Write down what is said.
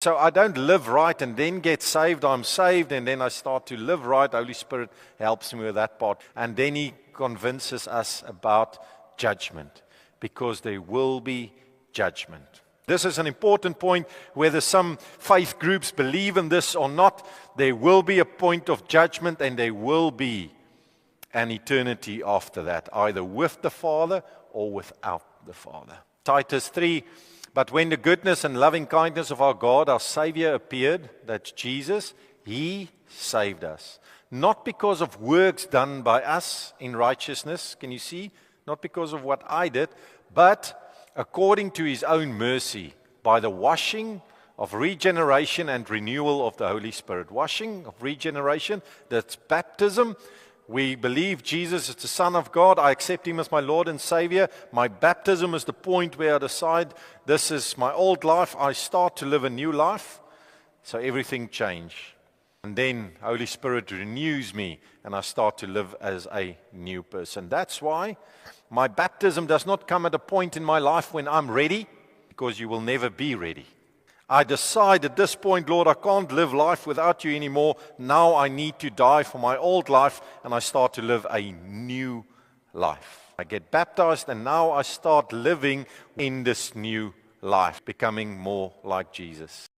So I don't live right and then get saved. I'm saved and then I start to live right. Holy Spirit helps me with that part. And then He convinces us about judgment, because there will be judgment. This is an important point. Whether some faith groups believe in this or not, there will be a point of judgment, and there will be an eternity after that, either with the Father or without the Father. Titus 3, but when the goodness and loving kindness of our God, our Savior, appeared, that's Jesus, He saved us. Not because of works done by us in righteousness, can you see? Not because of what I did, but according to His own mercy, by the washing of regeneration and renewal of the Holy Spirit. Washing of regeneration, that's baptism. We believe Jesus is the Son of God. I accept Him as my Lord and Savior. My baptism is the point where I decide this is my old life. I start to live a new life. So everything changes. And then Holy Spirit renews me and I start to live as a new person. That's why my baptism does not come at a point in my life when I'm ready, because you will never be ready. I decide at this point, Lord, I can't live life without you anymore. Now I need to die for my old life and I start to live a new life. I get baptized and now I start living in this new life, becoming more like Jesus.